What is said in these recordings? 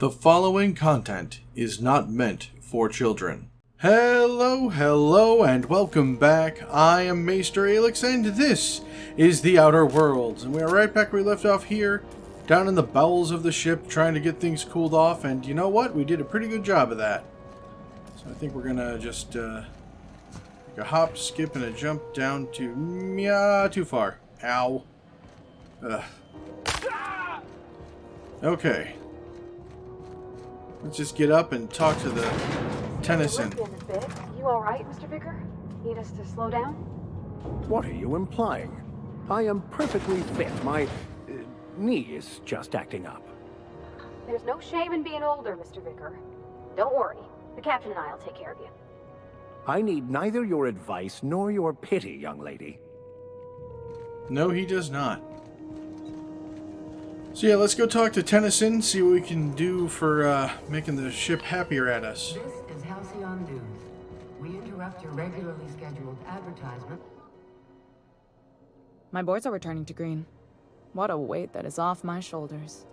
The following content is not meant for children. Hello, and welcome back. I am Maester Aelix, and this is The Outer Worlds. And we are right back where we left off here, down in the bowels of the ship, trying to get things cooled off. And you know what? We did a pretty good job of that. So I think we're gonna just take a hop, skip, and a jump down to... yeah, too far. Ow. Ugh. Okay. Let's just get up and talk to the Tennyson. You all right, Mr. Vicker? Need us to slow down? What are you implying? I am perfectly fit. My knee is just acting up. There's no shame in being older, Mr. Vicker. Don't worry. The captain and I'll take care of you. I need neither your advice nor your pity, young lady. No, he does not. So yeah, let's go talk to Tennyson, see what we can do for making the ship happier at us. This is Halcyon News. We interrupt your regularly scheduled advertisement. My boards are returning to green. What a weight that is off my shoulders.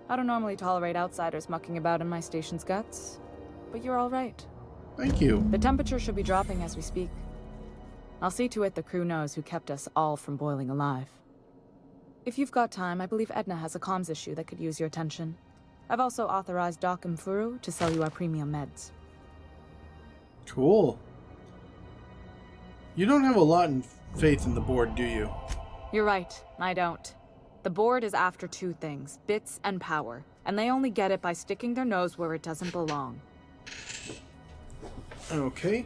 I don't normally tolerate outsiders mucking about in my station's guts, but you're all right. Thank you. The temperature should be dropping as we speak. I'll see to it the crew knows who kept us all from boiling alive. If you've got time, I believe Edna has a comms issue that could use your attention. I've also authorized Doc and Furu to sell you our premium meds. Cool. You don't have a lot in faith in the board, do you? You're right, I don't. The board is after two things, bits and power, and they only get it by sticking their nose where it doesn't belong. Okay.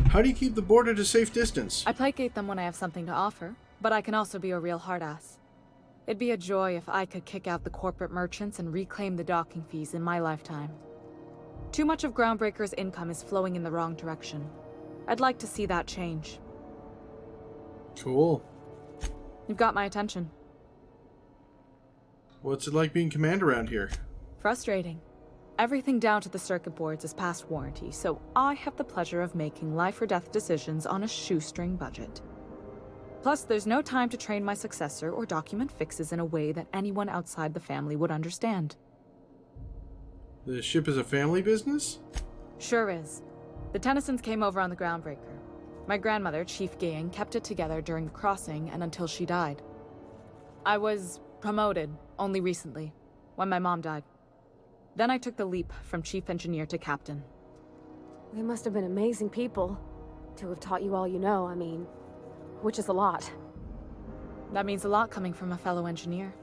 How do you keep the board at a safe distance? I placate them when I have something to offer, but I can also be a real hard-ass. It'd be a joy if I could kick out the corporate merchants and reclaim the docking fees in my lifetime. Too much of Groundbreaker's income is flowing in the wrong direction. I'd like to see that change. Cool. You've got my attention. What's it like being command around here? Frustrating. Everything down to the circuit boards is past warranty, so I have the pleasure of making life-or-death decisions on a shoestring budget. Plus, there's no time to train my successor or document fixes in a way that anyone outside the family would understand. The ship is a family business? Sure is. The Tennysons came over on the Groundbreaker. My grandmother, Chief Gang, kept it together during the crossing and until she died. I was promoted only recently, when my mom died. Then I took the leap from chief engineer to captain. They must have been amazing people to have taught you all you know, which is a lot. That means a lot coming from a fellow engineer.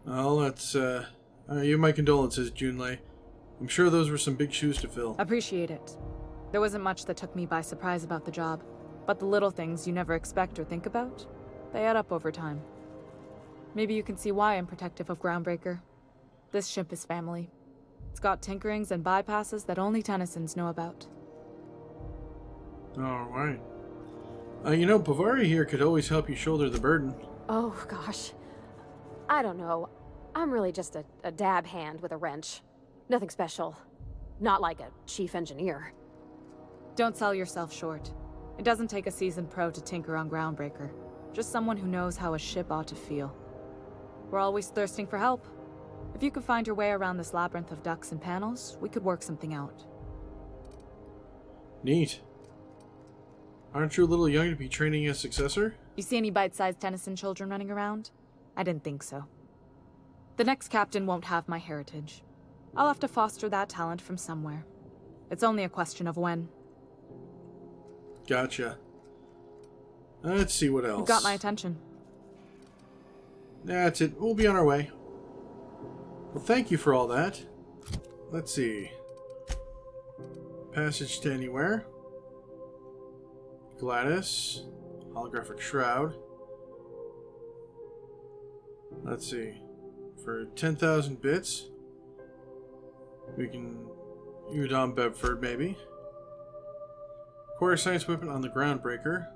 Well, that's, you have my condolences, Junlei. I'm sure those were some big shoes to fill. Appreciate it. There wasn't much that took me by surprise about the job, but the little things you never expect or think about, they add up over time. Maybe you can see why I'm protective of Groundbreaker. This ship is family. It's got tinkerings and bypasses that only Tennysons know about. Alright. Pavari here could always help you shoulder the burden. Oh, gosh. I don't know. I'm really just a dab hand with a wrench. Nothing special. Not like a chief engineer. Don't sell yourself short. It doesn't take a seasoned pro to tinker on Groundbreaker. Just someone who knows how a ship ought to feel. We're always thirsting for help. If you could find your way around this labyrinth of ducts and panels, we could work something out. Neat. Aren't you a little young to be training a successor? You see any bite-sized Tennyson children running around? I didn't think so. The next captain won't have my heritage. I'll have to foster that talent from somewhere. It's only a question of when. Gotcha. Let's see what else. You've got my attention. That's it. We'll be on our way. Well, thank you for all that. Let's see. Passage to anywhere. Gladys. Holographic shroud. Let's see. For 10,000 bits, we can Udon Bedford, maybe. Core science weapon on the Groundbreaker.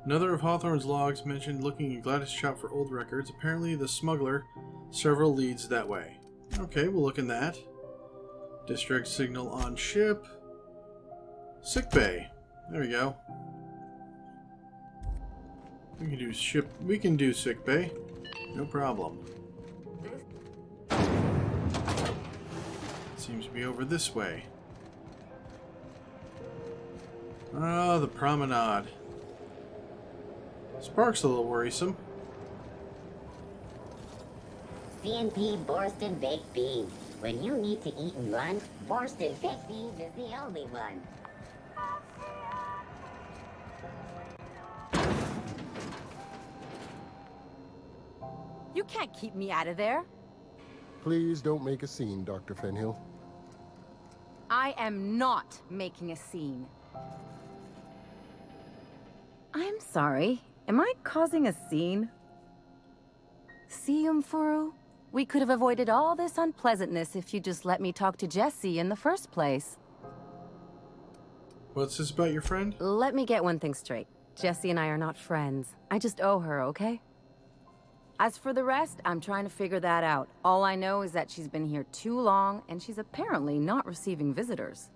Another of Hawthorne's logs mentioned looking in Gladys' shop for old records. Apparently the smuggler several leads that way. Okay, we'll look in that. District signal on ship. Sick bay. There we go. We can do sick bay. No problem. Seems to be over this way. Oh, the promenade. Spark's a little worrisome. C&P Borston Baked Beans. When you need to eat and run, Borston Baked Beans is the only one. You can't keep me out of there. Please don't make a scene, Dr. Fenhill. I am not making a scene. I'm sorry. Am I causing a scene? See, Umfuru? We could have avoided all this unpleasantness if you just let me talk to Jessie in the first place. What's this about your friend? Let me get one thing straight. Jessie and I are not friends. I just owe her, okay? As for the rest, I'm trying to figure that out. All I know is that she's been here too long, and she's apparently not receiving visitors.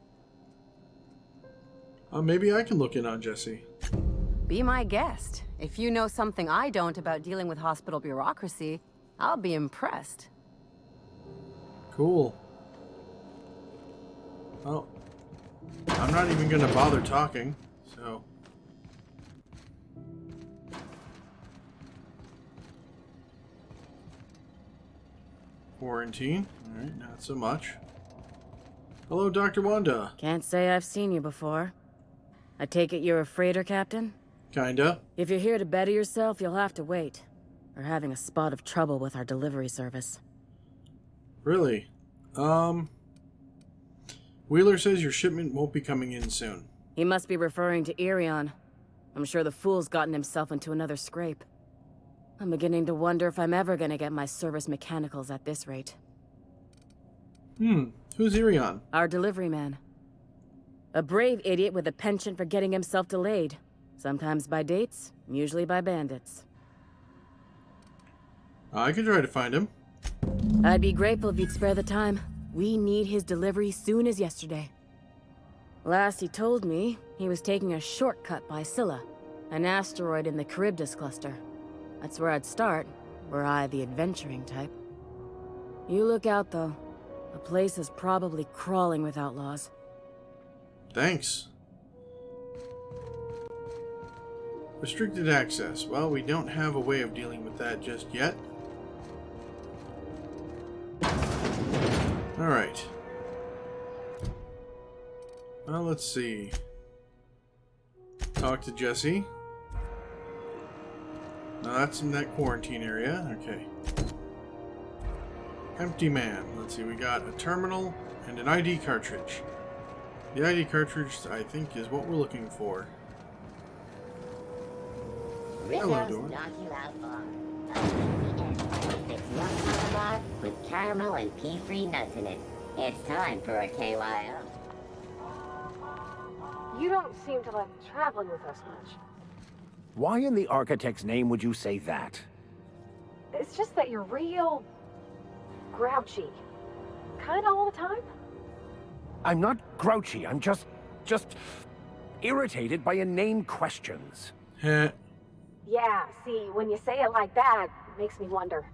Maybe I can look in on Jessie. Be my guest. If you know something I don't about dealing with hospital bureaucracy, I'll be impressed. Cool. Well, I'm not even gonna bother talking, so... Quarantine. Alright, not so much. Hello, Dr. Wanda. Can't say I've seen you before. I take it you're a freighter captain? Kinda. If you're here to better yourself, you'll have to wait. We're having a spot of trouble with our delivery service. Really? Wheeler says your shipment won't be coming in soon. He must be referring to Irion. I'm sure the fool's gotten himself into another scrape. I'm beginning to wonder if I'm ever gonna get my service mechanicals at this rate. Who's Irion? Our delivery man. A brave idiot with a penchant for getting himself delayed. Sometimes by dates, usually by bandits. I could try to find him. I'd be grateful if you'd spare the time. We need his delivery soon as yesterday. Last he told me, he was taking a shortcut by Scylla, an asteroid in the Charybdis cluster. That's where I'd start, were I the adventuring type. You look out, though. The place is probably crawling with outlaws. Thanks. Restricted access. Well, we don't have a way of dealing with that just yet. Alright. Well, let's see. Talk to Jessie. Now that's in that quarantine area. Okay. Empty man. Let's see, we got a terminal and an ID cartridge. The ID cartridge, I think, is what we're looking for. Hello, Door. Knock you out for six young Camelot with caramel and pea-free nuts in it. It's time for a KYO. You don't seem to like traveling with us much. Why in the architect's name would you say that? It's just that you're real... grouchy. Kinda all the time. I'm not grouchy, I'm just irritated by inane questions. Heh. Yeah, see, when you say it like that, it makes me wonder.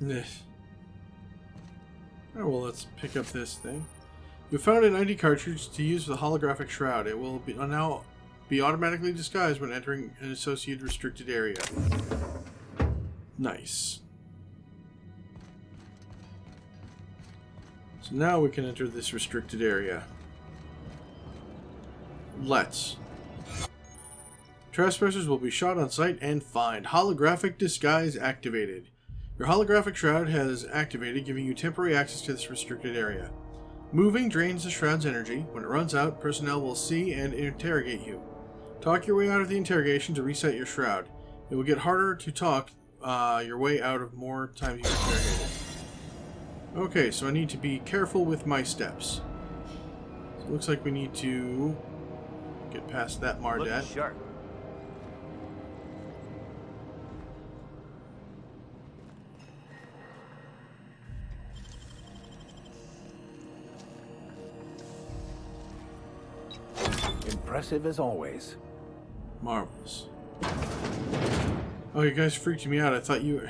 Oh, well, let's pick up this thing. You found an ID cartridge to use with the holographic shroud. It will now be automatically disguised when entering an associated restricted area. Nice. So now we can enter this restricted area. Let's. Trespassers will be shot on sight and fined. Holographic disguise activated. Your holographic shroud has activated, giving you temporary access to this restricted area. Moving drains the shroud's energy. When it runs out, personnel will see and interrogate you. Talk your way out of the interrogation to reset your shroud. It will get harder to talk your way out of more times you interrogated. Okay, so I need to be careful with my steps. So it looks like we need to get past that Mardet. Sure. Impressive as always. Marvelous. Oh, you guys freaked me out. I thought you...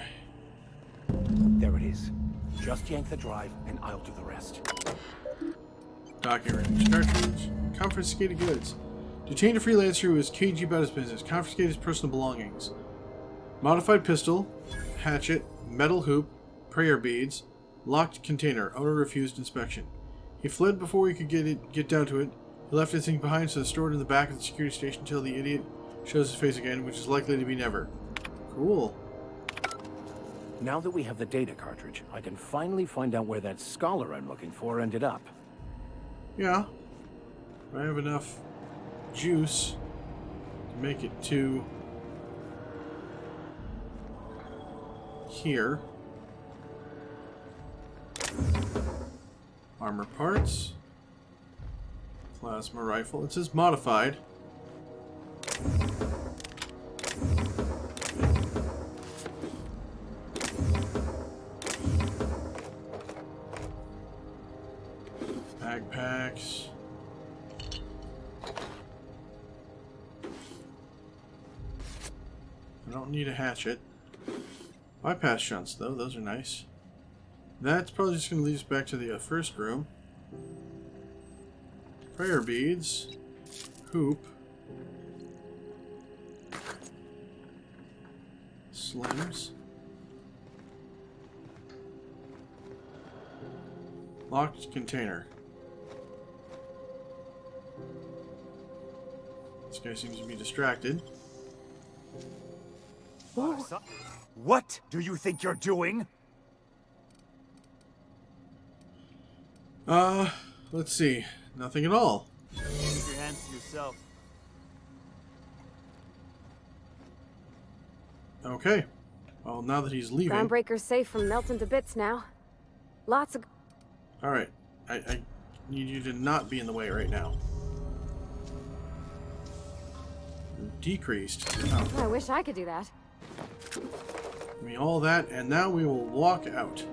There it is. Just yank the drive, and I'll do the rest. Docking range. Cartridge. Confiscated goods. Detained a freelancer who is cagey about his business. Confiscated his personal belongings. Modified pistol. Hatchet. Metal hoop. Prayer beads. Locked container. Owner refused inspection. He fled before he could get down to it. He left his thing behind, so it's stored in the back of the security station until the idiot shows his face again, which is likely to be never. Cool. Now that we have the data cartridge, I can finally find out where that scholar I'm looking for ended up. Yeah. I have enough juice to make it to here. Armor parts. Plasma rifle. It says modified. Backpacks. I don't need a hatchet. Bypass shunts, though. Those are nice. That's probably just going to lead us back to the first room. Prayer beads. Hoop. Slims. Locked container. This guy seems to be distracted. What do you think you're doing? Let's see. Nothing at all. Keep your hands to yourself. Okay. Well, now that he's leaving... Groundbreaker's safe from melting to bits now. Lots of... Alright. I need you to not be in the way right now. Decreased. Oh. I wish I could do that. Give me all that, and now we will walk out.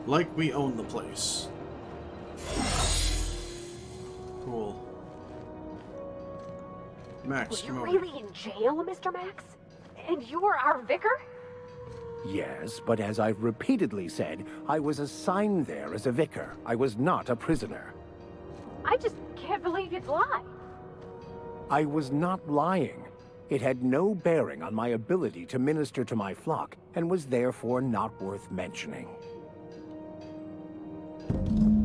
Like we own the place. Cool. Max, come over. Were you really in jail, Mr. Max? And you're our vicar? Yes, but as I've repeatedly said, I was assigned there as a vicar. I was not a prisoner. I just can't believe you'd lie. I was not lying. It had no bearing on my ability to minister to my flock, and was therefore not worth mentioning.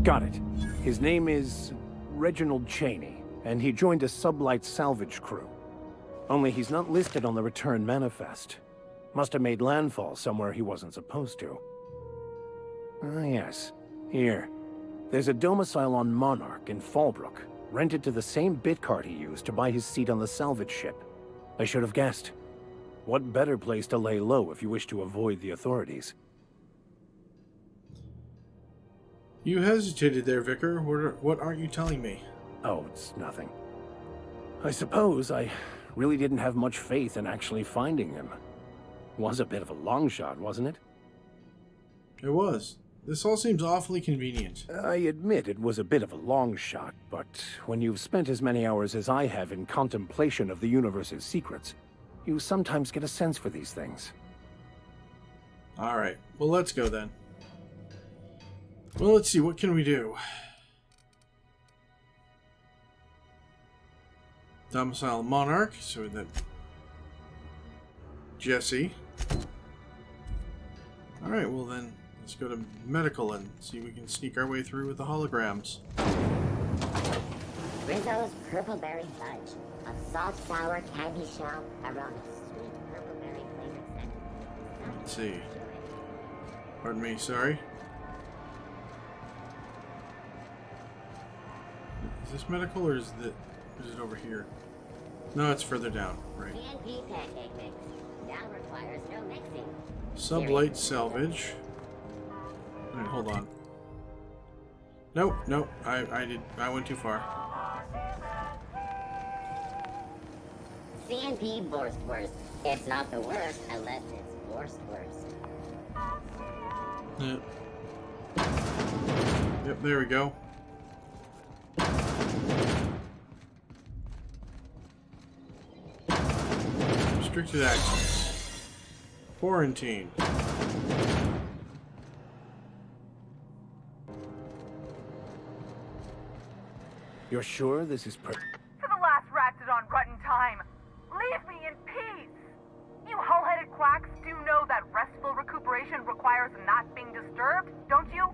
Got it. His name is Reginald Chaney, and he joined a sublight salvage crew. Only he's not listed on the return manifest. Must have made landfall somewhere he wasn't supposed to. Ah, yes. Here. There's a domicile on Monarch in Fallbrook, rented to the same bit card he used to buy his seat on the salvage ship. I should have guessed. What better place to lay low if you wish to avoid the authorities? You hesitated there, Vicar. What aren't you telling me? Oh, it's nothing. I suppose I really didn't have much faith in actually finding him. Was a bit of a long shot, wasn't it? It was. This all seems awfully convenient. I admit it was a bit of a long shot, but when you've spent as many hours as I have in contemplation of the universe's secrets, you sometimes get a sense for these things. Alright, well let's go then. Well, let's see, what can we do? Domicile Monarch, so that... Jessie. Alright, well then, let's go to medical and see if we can sneak our way through with the holograms. Rizzo's Purpleberry Fudge. A salt sour candy shell around a sweet purpleberry flavored center. Let's see. Pardon me, sorry. Is this medical or is it over here? No, it's further down, right. CNP pancake mix. Now requires no mixing. Sublight salvage. Alright, hold on. Nope, nope. I went too far. CNP Borstwurst. It's not the worst unless it's Borstwurst. Yep. Yep, there we go. Restricted access. Quarantine. You're sure this is To the last ratted on rotten time, leave me in peace! You hull-headed quacks do know that restful recuperation requires not being disturbed, don't you?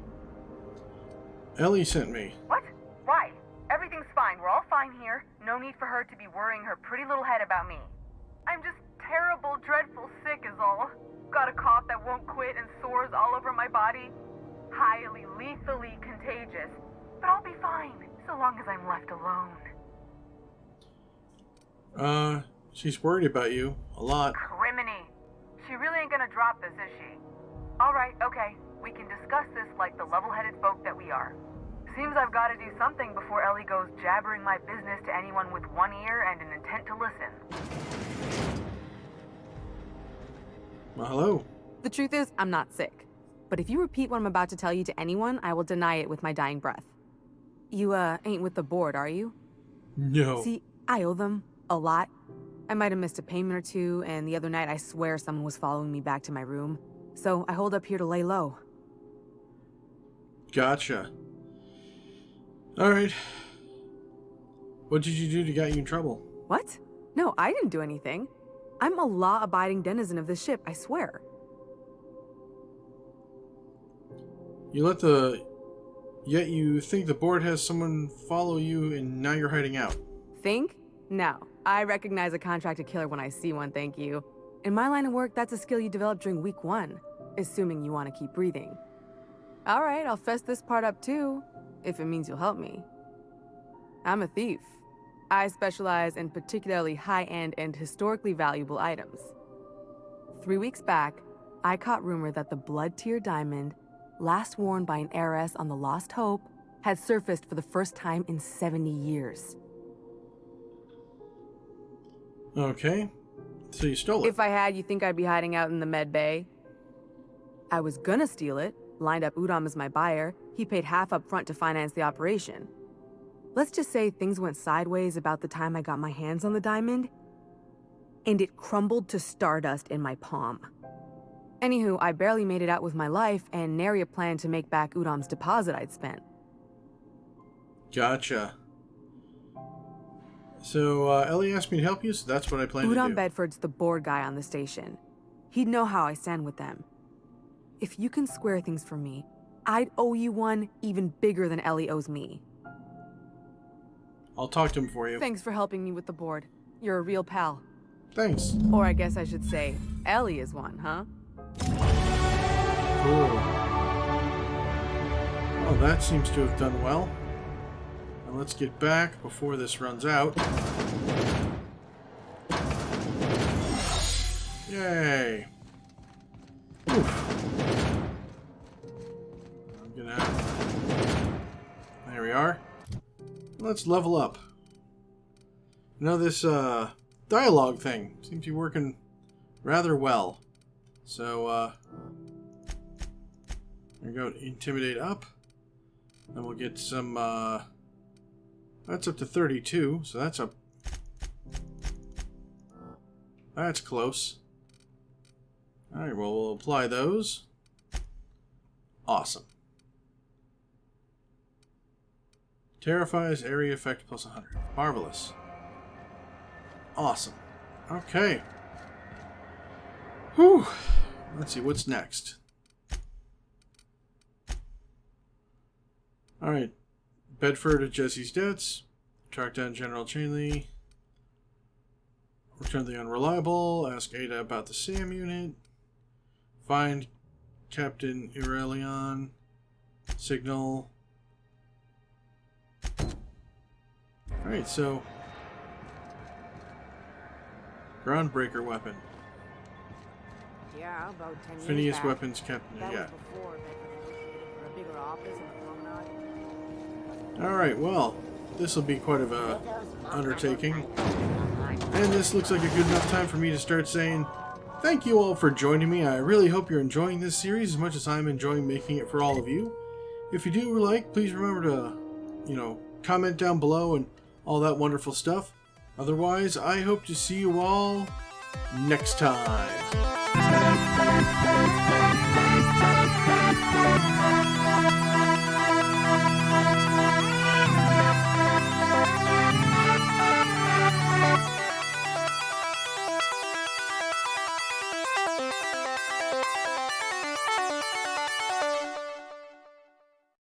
Ellie sent me. What? Why? Everything's fine. We're all fine here. No need for her to be worrying her pretty little head about me. I'm just terrible, dreadful sick is all. Got a cough that won't quit and sores all over my body. Highly, lethally contagious. But I'll be fine, so long as I'm left alone. She's worried about you. A lot. Criminy. She really ain't gonna drop this, is she? Alright, okay. We can discuss this like the level-headed folk that we are. Seems I've got to do something before Ellie goes jabbering my business to anyone with one ear and an intent to listen. Well, hello. The truth is, I'm not sick. But if you repeat what I'm about to tell you to anyone, I will deny it with my dying breath. You, ain't with the board, are you? No. See, I owe them a lot. I might have missed a payment or two, and the other night I swear someone was following me back to my room. So I hold up here to lay low. Gotcha. Alright. What did you do to get you in trouble? What? No, I didn't do anything. I'm a law-abiding denizen of this ship, I swear. Yet you think the board has someone follow you and now you're hiding out. Think? No. I recognize a contracted killer when I see one, thank you. In my line of work, that's a skill you develop during week 1, assuming you want to keep breathing. Alright, I'll fess this part up too, if it means you'll help me. I'm a thief. I specialize in particularly high-end and historically valuable items. 3 weeks back, I caught rumor that the blood-tier diamond, last worn by an heiress on the Lost Hope, had surfaced for the first time in 70 years. Okay. So you stole it. If I had, you think I'd be hiding out in the med bay? I was gonna steal it, lined up Udom as my buyer. He paid half up front to finance the operation. Let's just say things went sideways about the time I got my hands on the diamond, and it crumbled to stardust in my palm. Anywho, I barely made it out with my life, and nary a plan to make back Udom's deposit I'd spent. Gotcha. So, Ellie asked me to help you, so that's what I plan to do. Udom Bedford's the board guy on the station. He'd know how I stand with them. If you can square things for me, I'd owe you one even bigger than Ellie owes me. I'll talk to him for you. Thanks for helping me with the board. You're a real pal. Thanks. Or I guess I should say, Ellie is one, huh? Cool. Well, that seems to have done well. Now let's get back before this runs out. Yay. Oof. I'm gonna... There we are. Let's level up. You know, this dialogue thing seems to be working rather well. So, there we go. Intimidate up. Then we'll get some, that's up to 32, so that's up. That's close. Alright, well, we'll apply those. Awesome. Terrifies area effect plus 100. Marvelous. Awesome. Okay. Whew. Let's see, what's next? Alright. Bedford at Jessie's debts. Track down General Chaney. Return the unreliable. Ask Ada about the SAM unit. Find Captain Aurelion. Signal. Alright, so... Groundbreaker weapon. Yeah, about 10 years Phineas back. weapons Captain. That Yeah. was before for a bigger office in the promenade. Alright, well, this will be quite of a undertaking. And this looks like a good enough time for me to start saying thank you all for joining me. I really hope you're enjoying this series as much as I'm enjoying making it for all of you. If you do like, please remember to, comment down below and all that wonderful stuff. Otherwise, I hope to see you all next time. Bye.